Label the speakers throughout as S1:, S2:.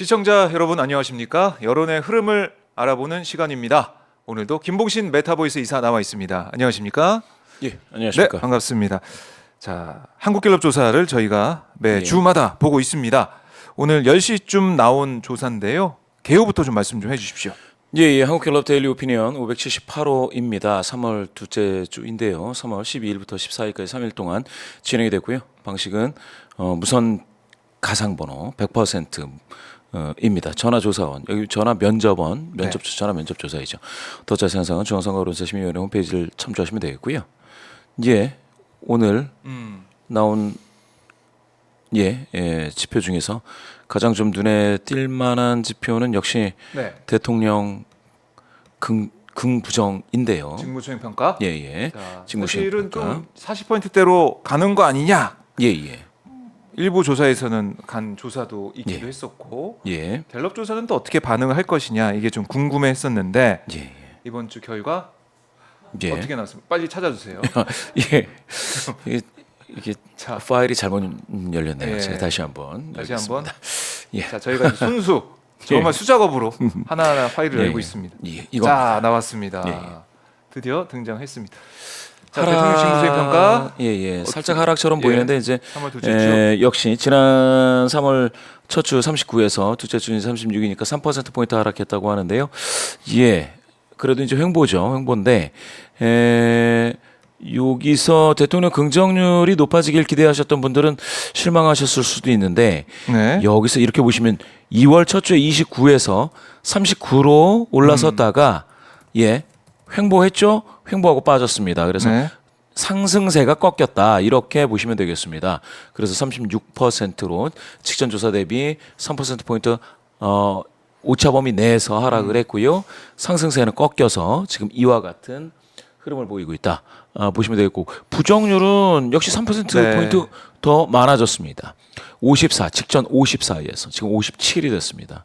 S1: 시청자 여러분 안녕하십니까? 여론의 흐름을 알아보는 시간입니다. 오늘도 김봉신 메타보이스 이사 나와 있습니다. 안녕하십니까?
S2: 예, 안녕하십니까?
S1: 네, 반갑습니다. 자, 한국갤럽 조사를 저희가 매
S2: 예.
S1: 주마다 보고 있습니다. 오늘 10시쯤 나온 조사인데요. 개요부터 좀 말씀 좀 해주십시오.
S2: 예, 한국갤럽 데일리 오피니언 578호입니다. 3월 둘째 주인데요. 3월 12일부터 14일까지 3일 동안 진행이 됐고요. 방식은 무선 가상번호 100% 입니다. 전화조사원, 여기 전화 면접원, 전화 면접 조사이죠. 더 자세한 사항은 중앙선거론사심의위원회 홈페이지를 참조하시면 되겠고요. 예, 오늘 나온 지표 중에서 가장 좀 눈에 띌 만한 지표는 역시
S1: 네.
S2: 대통령 긍부정인데요.
S1: 직무수행 평가.
S2: 예.
S1: 자,
S2: 직무수행
S1: 사실은
S2: 평가.
S1: 좀 40%대로 가는 거 아니냐?
S2: 예.
S1: 일부 조사에서는 간 조사도 있기도
S2: 예.
S1: 했었고
S2: 예.
S1: 갤럽 조사는 또 어떻게 반응을 할 것이냐 이게 좀 궁금해했었는데
S2: 예.
S1: 이번 주 결과
S2: 예.
S1: 어떻게 나왔습니까? 빨리 찾아주세요.
S2: 예. 이게
S1: 자.
S2: 파일이 잘못 열렸네요.
S1: 예.
S2: 제가 다시 한번 열겠습니다.
S1: 예. 자, 저희가 이 순수 정말 수작업으로 하나하나 파일을
S2: 예.
S1: 열고 있습니다.
S2: 예. 이거
S1: 자, 나왔습니다.
S2: 예.
S1: 드디어 등장했습니다. 자, 대통령 직무수행 평가
S2: 예. 살짝 하락처럼
S1: 예.
S2: 보이는데 이제
S1: 3월 둘째 주.
S2: 역시 지난 3월 첫 주 39에서 둘째 주는 36이니까 3% 포인트 하락했다고 하는데요. 예. 그래도 이제 횡보죠. 횡보인데 여기서 대통령 긍정률이 높아지길 기대하셨던 분들은 실망하셨을 수도 있는데
S1: 네.
S2: 여기서 이렇게 보시면 2월 첫 주에 29에서 39로 올라섰다가 횡보했죠. 횡보하고 빠졌습니다. 그래서
S1: 네.
S2: 상승세가 꺾였다 이렇게 보시면 되겠습니다. 그래서 36%로 직전 조사 대비 3% 포인트 오차 범위 내에서 하락을 했고요. 상승세는 꺾여서 지금 이와 같은 흐름을 보이고 있다. 보시면 되겠고 부정률은 역시 3%
S1: 네.
S2: 포인트 더 많아졌습니다. 54 직전 54에서 지금 57이 됐습니다.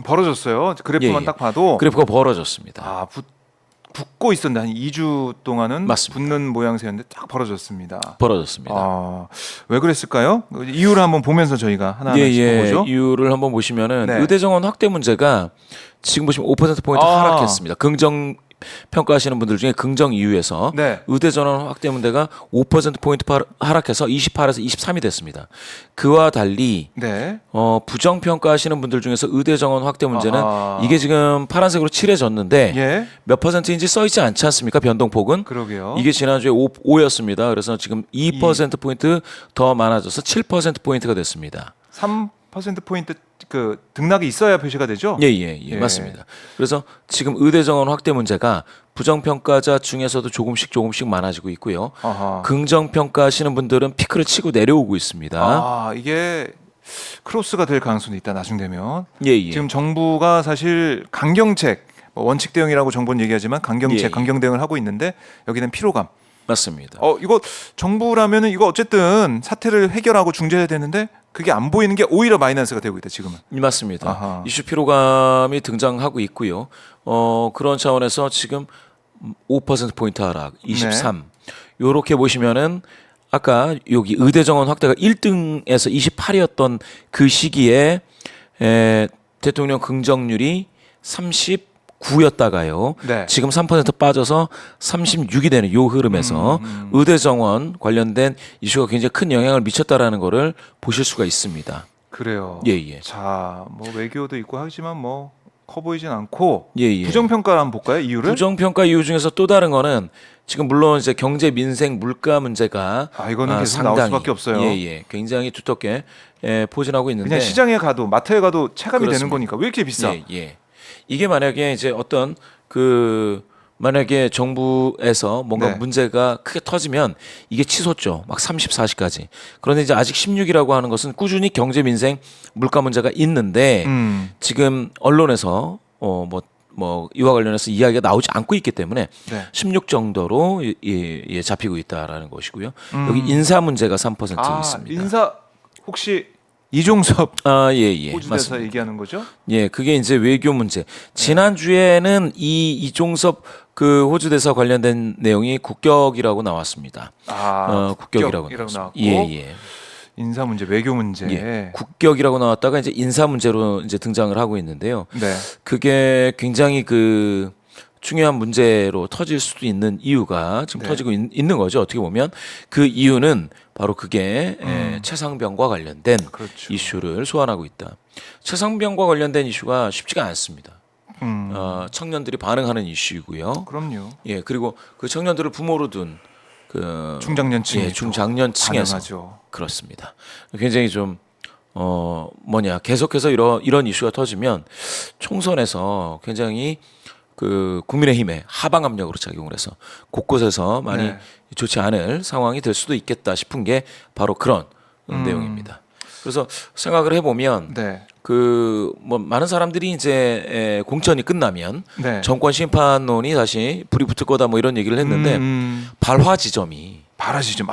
S1: 벌어졌어요. 그래프만
S2: 예.
S1: 딱 봐도
S2: 그래프가 벌어졌습니다.
S1: 아, 붙고 있었는데 한 2주 동안은
S2: 맞습니다.
S1: 붙는 모양새였는데 딱 벌어졌습니다.
S2: 벌어졌습니다.
S1: 아, 왜 그랬을까요? 이유를 한번 보면서 저희가 하나하나 짚어보죠.
S2: 이유를 한번 보시면은
S1: 네.
S2: 의대 정원 확대 문제가 지금 보시면 5% 포인트 하락했습니다. 긍정 평가하시는 분들 중에 긍정 이유에서
S1: 네.
S2: 의대 전원 확대 문제가 5% 포인트 하락해서 28에서 23이 됐습니다. 그와 달리
S1: 네.
S2: 부정 평가하시는 분들 중에서 의대 정원 확대 문제는
S1: 아하.
S2: 이게 지금 파란색으로 칠해졌는데
S1: 예.
S2: 몇 퍼센트인지 써 있지 않지 않습니까? 변동폭은
S1: 그러게요.
S2: 이게 지난주에 5였습니다. 그래서 지금 2% 포인트 더 많아져서 7% 포인트가 됐습니다.
S1: 3% 포인트 그 등락이 있어야 표시가 되죠?
S2: 예, 맞습니다. 그래서 지금 의대 정원 확대 문제가 부정 평가자 중에서도 조금씩 많아지고 있고요.
S1: 아하.
S2: 긍정 평가하시는 분들은 피크를 치고 내려오고 있습니다.
S1: 아, 이게 크로스가 될 가능성이 있다 나중 되면.
S2: 예.
S1: 지금 정부가 사실 강경책, 원칙 대응이라고 정부는 얘기하지만 강경책,
S2: 예.
S1: 강경 대응을 하고 있는데 여기는 피로감.
S2: 맞습니다.
S1: 이거 정부라면은 이거 어쨌든 사태를 해결하고 중재해야 되는데 그게 안 보이는 게 오히려 마이너스가 되고 있다 지금은.
S2: 맞습니다.
S1: 아하.
S2: 이슈 피로감이 등장하고 있고요. 그런 차원에서 지금 5% 포인트 하락, 23. 요렇게 보시면은 아까 여기 의대 정원 확대가 1등에서 28이었던 그 시기에 대통령 긍정률이 39였다가요.
S1: 네.
S2: 지금 3% 빠져서 36이 되는 요 흐름에서 의대 정원 관련된 이슈가 굉장히 큰 영향을 미쳤다라는 거를 보실 수가 있습니다.
S1: 그래요.
S2: 예.
S1: 자, 뭐 외교도 있고 하지만 뭐 커 보이진 않고
S2: 예.
S1: 부정 평가를 한번 볼까요? 이유를?
S2: 부정 평가 이유 중에서 또 다른 거는 지금 물론 이제 경제 민생 물가 문제가
S1: 이거는 계속 나올 수밖에 없어요.
S2: 예. 굉장히 두텁게 포진하고 있는데
S1: 그냥 시장에 가도 마트에 가도 체감이 되는
S2: 그렇습니다.
S1: 거니까 왜 이렇게 비싸?
S2: 예. 이게 만약에 이제 어떤 만약에 정부에서 뭔가
S1: 네.
S2: 문제가 크게 터지면 이게 치솟죠. 막 30, 40까지. 그런데 이제 아직 16이라고 하는 것은 꾸준히 경제 민생 물가 문제가 있는데 지금 언론에서 이와 관련해서 이야기가 나오지 않고 있기 때문에
S1: 네.
S2: 16 정도로 잡히고 있다라는 것이고요. 여기 인사 문제가 3% 있습니다.
S1: 인사 혹시 이종섭
S2: 예.
S1: 호주대사
S2: 맞습니다.
S1: 얘기하는 거죠?
S2: 예, 그게 이제 외교 문제. 지난주에는 이종섭 그 호주 대사 관련된 내용이 국격이라고 나왔습니다. 국격이라고 나왔습니다.
S1: 나왔고
S2: 예.
S1: 인사 문제, 외교 문제.
S2: 예, 국격이라고 나왔다가 이제 인사 문제로 이제 등장을 하고 있는데요.
S1: 네.
S2: 그게 굉장히 그 중요한 문제로 터질 수도 있는 이유가 지금
S1: 네.
S2: 터지고 있는 거죠. 어떻게 보면 그 이유는 바로 그게 최상병과 관련된
S1: 그렇죠.
S2: 이슈를 소환하고 있다. 최상병과 관련된 이슈가 쉽지가 않습니다. 청년들이 반응하는 이슈이고요.
S1: 그럼요.
S2: 예, 그리고 그 청년들을 부모로 둔 그
S1: 중장년층이
S2: 예, 중장년층에서
S1: 반응하죠.
S2: 그렇습니다. 굉장히 좀 계속해서 이런 이슈가 터지면 총선에서 굉장히 그 국민의힘의 하방 압력으로 작용을 해서 곳곳에서 많이
S1: 네.
S2: 좋지 않을 상황이 될 수도 있겠다 싶은 게 바로 그런 내용입니다. 그래서 생각을 해보면
S1: 네.
S2: 그 뭐 많은 사람들이 이제 공천이 끝나면
S1: 네.
S2: 정권 심판론이 다시 불이 붙을 거다 뭐 이런 얘기를 했는데 발화 지점이
S1: 바라지 좀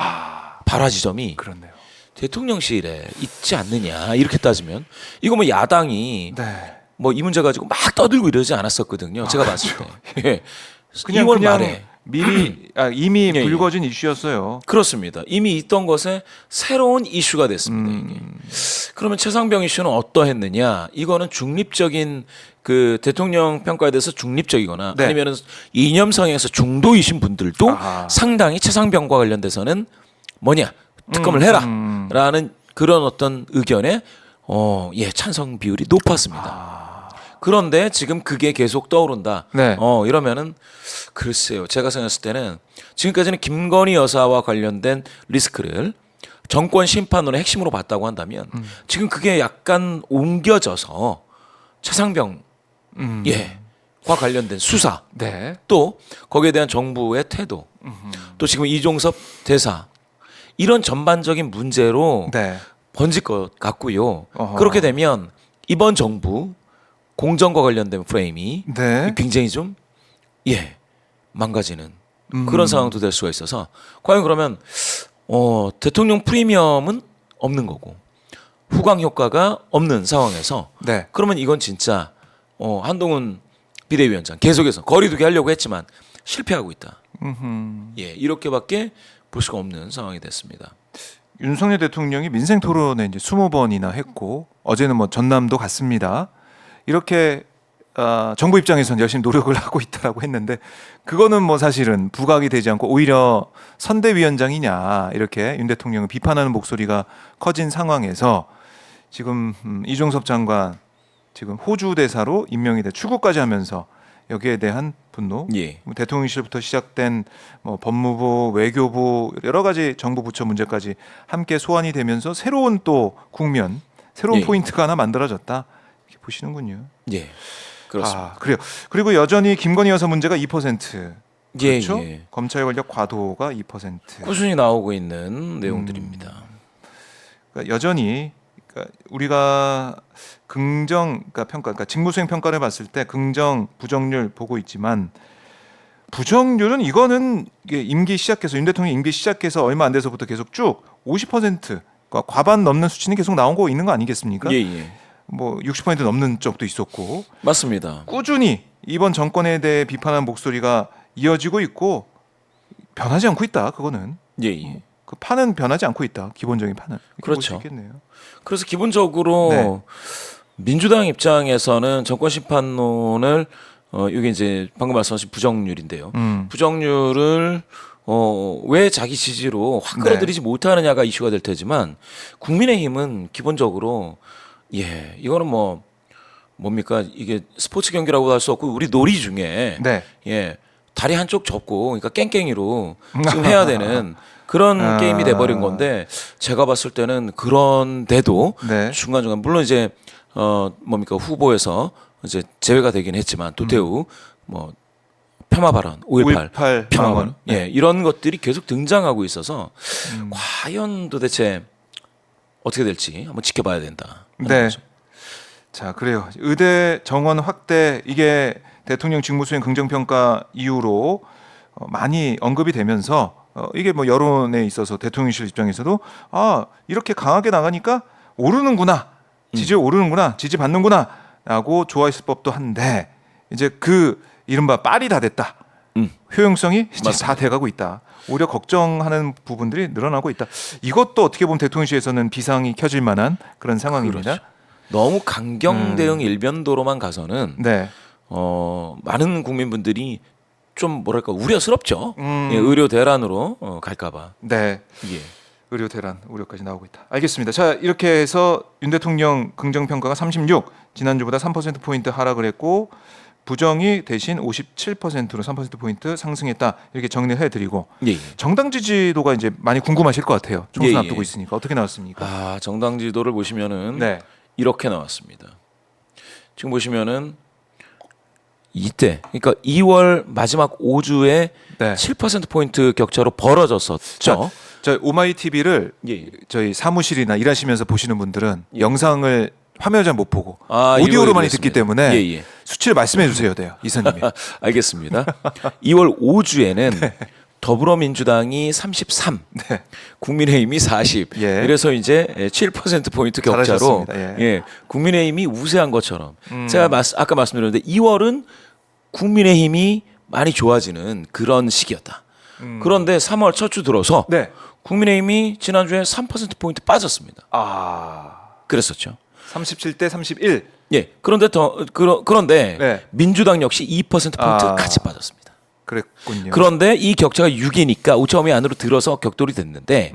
S1: 그렇네요.
S2: 대통령실에 있지 않느냐 이렇게 따지면 이거 뭐 야당이
S1: 네.
S2: 뭐 이 문제 가지고 막 떠들고 이러지 않았었거든요. 제가 봤을 때. 예.
S1: 그냥
S2: 2월 말에
S1: 미리 이미
S2: 예, 예.
S1: 불거진 이슈였어요.
S2: 그렇습니다. 이미 있던 것에 새로운 이슈가 됐습니다. 이게. 그러면 최상병 이슈는 어떠했느냐? 이거는 중립적인 그 대통령 평가에 대해서 중립적이거나
S1: 네.
S2: 아니면은 이념성에서 중도이신 분들도
S1: 아하.
S2: 상당히 최상병과 관련돼서는 뭐냐 특검을 해라라는 그런 어떤 의견에 찬성 비율이 높았습니다. 그런데 지금 그게 계속 떠오른다.
S1: 네.
S2: 이러면은 글쎄요. 제가 생각했을 때는 지금까지는 김건희 여사와 관련된 리스크를 정권 심판론의 핵심으로 봤다고 한다면 지금 그게 약간 옮겨져서 최상병 과 관련된 수사
S1: 네.
S2: 또 거기에 대한 정부의 태도 또 지금 이종섭 대사 이런 전반적인 문제로
S1: 네.
S2: 번질 것 같고요.
S1: 어허.
S2: 그렇게 되면 이번 정부 공정과 관련된 프레임이
S1: 네.
S2: 굉장히 좀 망가지는 그런 상황도 될 수가 있어서 과연 그러면 대통령 프리미엄은 없는 거고 후광 효과가 없는 상황에서
S1: 네.
S2: 그러면 이건 진짜 한동훈 비대위원장 계속해서 거리두기 하려고 했지만 실패하고 있다. 이렇게밖에 볼 수가 없는 상황이 됐습니다.
S1: 윤석열 대통령이 민생 토론에 이제 20번이나 했고 어제는 뭐 전남도 갔습니다. 이렇게 정부 입장에서는 열심히 노력을 하고 있다라고 했는데 그거는 뭐 사실은 부각이 되지 않고 오히려 선대위원장이냐 이렇게 윤 대통령을 비판하는 목소리가 커진 상황에서 지금 이종섭 장관 지금 호주 대사로 임명이 돼 출국까지 하면서 여기에 대한 분노,
S2: 예.
S1: 대통령실부터 시작된 뭐 법무부, 외교부 여러 가지 정부 부처 문제까지 함께 소환이 되면서 새로운 또 국면, 새로운
S2: 예.
S1: 포인트가 하나 만들어졌다 이렇게 보시는군요.
S2: 예. 그렇습니다.
S1: 그래요. 그리고 여전히 김건희 여사 문제가 2%. 그렇죠?
S2: 예.
S1: 검찰 권력 과도가 2%.
S2: 꾸준히 나오고 있는 내용들입니다.
S1: 그러니까 여전히 그러니까 우리가 그러니까 직무수행 평가를 봤을 때 긍정, 부정률 보고 있지만 부정률은 이거는 이게 임기 시작해서 윤 대통령 임기 시작해서 얼마 안 돼서부터 계속 쭉 50% 그러니까 과반 넘는 수치는 계속 나온 거 있는 거 아니겠습니까?
S2: 예.
S1: 뭐 60% 넘는 적도 있었고
S2: 맞습니다.
S1: 꾸준히 이번 정권에 대해 비판하는 목소리가 이어지고 있고 변하지 않고 있다. 그거는
S2: 예.
S1: 그 판은 변하지 않고 있다. 기본적인 판은 이렇게
S2: 그렇죠.
S1: 볼 수 있겠네요.
S2: 그래서 기본적으로
S1: 네.
S2: 민주당 입장에서는 정권 심판론을 이게 이제 방금 말씀하신 부정률인데요. 부정률을 왜 자기 지지로 확 끌어들이지 못하느냐가 이슈가 될 테지만 국민의힘은 기본적으로 이거는 뭡니까 이게 스포츠 경기라고 할 수 없고 우리 놀이 중에
S1: 네.
S2: 다리 한쪽 접고 그러니까 깽깽이로 지금 해야 되는 그런 게임이 돼버린 건데 제가 봤을 때는 그런데도
S1: 네.
S2: 중간중간 물론 이제 후보에서 이제 제외가 되긴 했지만 도태우 뭐 폄하 발언 5.18 폄하 발언 이런 것들이 계속 등장하고 있어서 과연 도대체 어떻게 될지 한번 지켜봐야 된다.
S1: 네.
S2: 거죠.
S1: 자, 그래요. 의대 정원 확대 이게 대통령 직무수행 긍정평가 이후로 많이 언급이 되면서 이게 뭐 여론에 있어서 대통령실 입장에서도 이렇게 강하게 나가니까 오르는구나. 지지율 오르는구나. 지지받는구나. 라고 좋아했을 법도 한데 이제 그 이른바 빨이 다 됐다. 효용성이 이제
S2: 맞습니다.
S1: 다 돼가고 있다. 오히려 걱정하는 부분들이 늘어나고 있다. 이것도 어떻게 보면 대통령실에서는 비상이 켜질 만한 그런 상황입니다.
S2: 그렇죠. 너무 강경 대응 일변도로만 가서는
S1: 네.
S2: 많은 국민분들이 좀 뭐랄까 우려스럽죠.
S1: 음.
S2: 예, 의료 대란으로 갈까봐.
S1: 네.
S2: 예.
S1: 의료 대란 우려까지 나오고 있다. 알겠습니다. 자, 이렇게 해서 윤 대통령 긍정 평가가 36, 지난주보다 3% 포인트 하락을 했고 부정이 대신 57%로 3% 포인트 상승했다. 이렇게 정리를 해드리고
S2: 예, 예.
S1: 정당 지지도가 이제 많이 궁금하실 것 같아요. 총선
S2: 예, 예.
S1: 앞두고 있으니까 어떻게 나왔습니까?
S2: 아, 정당 지도를 보시면은
S1: 네.
S2: 이렇게 나왔습니다. 지금 보시면은 이때 그러니까 2월 마지막 5주에
S1: 네.
S2: 7% 포인트 격차로 벌어졌었죠.
S1: 저 오마이 TV를
S2: 예.
S1: 저희 사무실이나 일하시면서 보시는 분들은 영상을 화면을 잘 못 보고
S2: 아,
S1: 오디오로 많이
S2: 읽어드리겠습니다.
S1: 듣기 때문에
S2: 예, 예.
S1: 수치를 말씀해 주셔야 돼요, 이사님이.
S2: 알겠습니다. 2월 5주에는 더불어민주당이 33,
S1: 네.
S2: 국민의힘이 40.
S1: 예.
S2: 그래서 이제 7% 포인트 격차로
S1: 잘하셨습니다.
S2: 예. 국민의힘이 우세한 것처럼 제가 아까 말씀드렸는데 2월은 국민의힘이 많이 좋아지는 그런 시기였다. 그런데 3월 첫 주 들어서
S1: 네.
S2: 국민의힘이 지난주에 3% 포인트 빠졌습니다.
S1: 아,
S2: 그랬었죠.
S1: 37대 31.
S2: 예. 그런데
S1: 네.
S2: 민주당 역시 2% 포인트
S1: 아.
S2: 같이 빠졌습니다.
S1: 그랬군요.
S2: 그런데 이 격차가 6이니까 5.5 안으로 들어서 격돌이 됐는데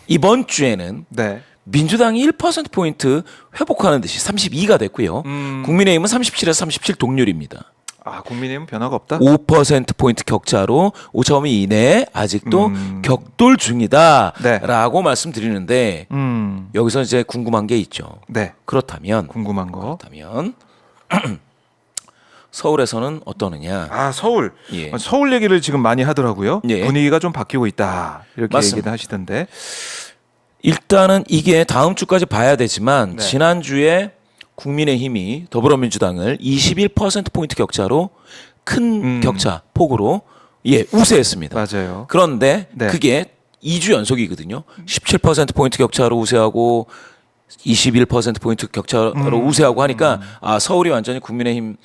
S2: 이번 주에는
S1: 네.
S2: 민주당이 1% 포인트 회복하는 듯이 32가 됐고요. 국민의힘은 37에서 37 동률입니다.
S1: 아, 국민의힘은 변화가 없다.
S2: 5% 포인트 격차로 5.5 이내에 아직도 격돌 중이다라고
S1: 네.
S2: 말씀드리는데 여기서 이제 궁금한 게 있죠.
S1: 네.
S2: 그렇다면
S1: 궁금한 거.
S2: 서울에서는 어떠느냐?
S1: 아, 서울.
S2: 예.
S1: 서울 얘기를 지금 많이 하더라고요.
S2: 예.
S1: 분위기가 좀 바뀌고 있다. 이렇게
S2: 맞습니다.
S1: 얘기를 하시던데.
S2: 일단은 이게 다음 주까지 봐야 되지만
S1: 네.
S2: 지난주에 국민의힘이 더불어민주당을 21% 포인트 격차로 큰 격차 폭으로 우세했습니다.
S1: 맞아요.
S2: 그런데
S1: 네.
S2: 그게 2주 연속이거든요. 17% 포인트 격차로 우세하고 21% 포인트 격차로 우세하고 하니까 아, 서울이 완전히 국민의힘이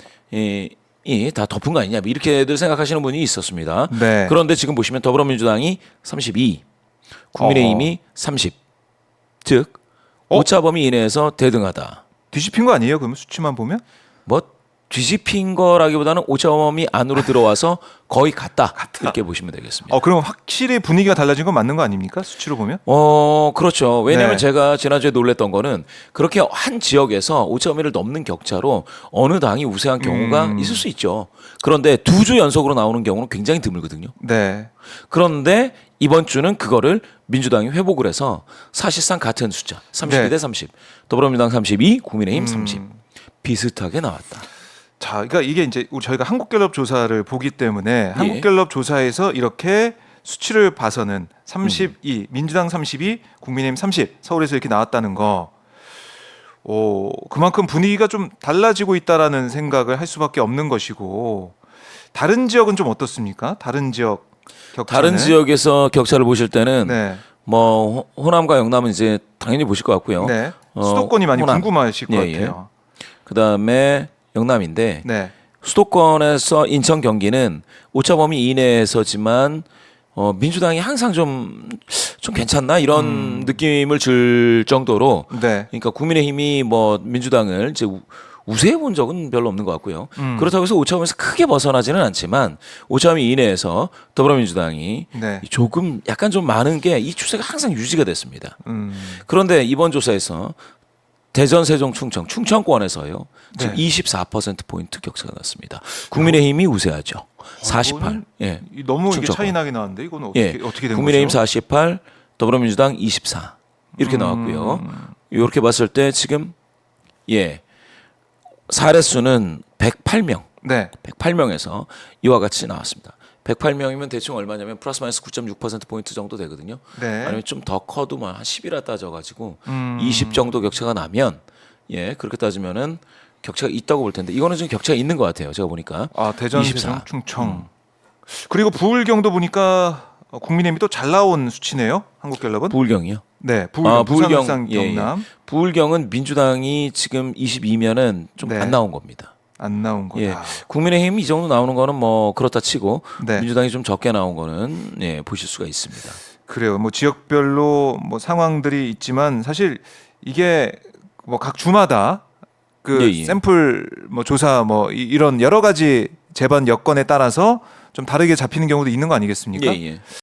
S2: 다 덮은 거 아니냐 이렇게들 생각하시는 분이 있었습니다.
S1: 네.
S2: 그런데 지금 보시면 더불어민주당이 32, 국민의힘이 30, 즉 오차범위 이내에서 대등하다.
S1: 뒤집힌 거 아니에요? 그러면 수치만 보면?
S2: 뭐 뒤집힌 거라기보다는 오차범위 안으로 들어와서 거의 같다. 이렇게 보시면 되겠습니다.
S1: 그럼 확실히 분위기가 달라진 건 맞는 거 아닙니까? 수치로 보면?
S2: 그렇죠. 왜냐하면
S1: 네.
S2: 제가 지난주에 놀랬던 거는 그렇게 한 지역에서 오차범위를 넘는 격차로 어느 당이 우세한 경우가 있을 수 있죠. 그런데 2주 연속으로 나오는 경우는 굉장히 드물거든요.
S1: 네.
S2: 그런데 이번 주는 그거를 민주당이 회복을 해서 사실상 같은 숫자 32
S1: 네.
S2: 대 30, 더불어민주당 32, 국민의힘 30 비슷하게 나왔다.
S1: 자, 그러니까 이게 이제 저희가 한국갤럽 조사를 보기 때문에 한국갤럽 조사에서 이렇게 수치를 봐서는 32, 민주당 32, 국민의힘 30, 서울에서 이렇게 나왔다는 거. 그만큼 분위기가 좀 달라지고 있다라는 생각을 할 수밖에 없는 것이고 다른 지역은 좀 어떻습니까? 다른 지역 격차는?
S2: 다른 지역에서 격차를 보실 때는
S1: 네.
S2: 뭐 호남과 영남은 이제 당연히 보실 것 같고요.
S1: 네. 수도권이 많이
S2: 호남.
S1: 궁금하실 것
S2: 예, 예.
S1: 같아요.
S2: 그다음에 영남인데
S1: 네.
S2: 수도권에서 인천 경기는 오차범위 이내에서지만 민주당이 항상 좀 괜찮나 이런 느낌을 줄 정도로
S1: 네.
S2: 그러니까 국민의힘이 뭐 민주당을 이제 우세해 본 적은 별로 없는 것 같고요. 그렇다고 해서 오차범위에서 크게 벗어나지는 않지만 오차범위 이내에서 더불어민주당이
S1: 네.
S2: 조금 약간 좀 많은 게 이 추세가 항상 유지가 됐습니다.
S1: 음.
S2: 그런데 이번 조사에서 대전, 세종, 충청, 충청권에서요. 지금
S1: 네.
S2: 24% 포인트 격차가 났습니다. 국민의힘이 우세하죠. 48. 예.
S1: 너무 이게
S2: 충청권.
S1: 차이 나게 나왔는데 이거는
S2: 예.
S1: 어떻게 된
S2: 국민의힘
S1: 거죠?
S2: 48, 더불어민주당 24 이렇게 나왔고요. 이렇게 봤을 때 지금 사례수는 108명,
S1: 네.
S2: 108명에서 이와 같이 나왔습니다. 108명이면 대충 얼마냐면 플러스 마이너스 9.6% 포인트 정도 되거든요.
S1: 네.
S2: 아니면 좀 더 커도 한 10이라 따져가지고 20 정도 격차가 나면 그렇게 따지면은 격차가 있다고 볼 텐데 이거는 좀 격차가 있는 것 같아요. 제가 보니까
S1: 대전,
S2: 24.
S1: 세종, 충청. 그리고 부울경도 보니까 국민의힘이 또 잘 나온 수치네요. 한국갤럽은.
S2: 부울경이요.
S1: 네, 부울경, 부산, 울산,
S2: 예, 예.
S1: 경남.
S2: 부울경은 민주당이 지금 22면은 좀
S1: 네.
S2: 안 나온 겁니다.
S1: 안 나온 거다.
S2: 예. 국민의힘 이 정도 나오는 거는 뭐 그렇다 치고
S1: 네.
S2: 민주당이 좀 적게 나온 거는 예, 보실 수가 있습니다.
S1: 그래요. 뭐 지역별로 뭐 상황들이 있지만 사실 이게 뭐 각 주마다 그
S2: 예, 예.
S1: 샘플 뭐 조사 뭐 이런 여러 가지 재반 여건에 따라서 좀 다르게 잡히는 경우도 있는 거 아니겠습니까?
S2: 예, 예.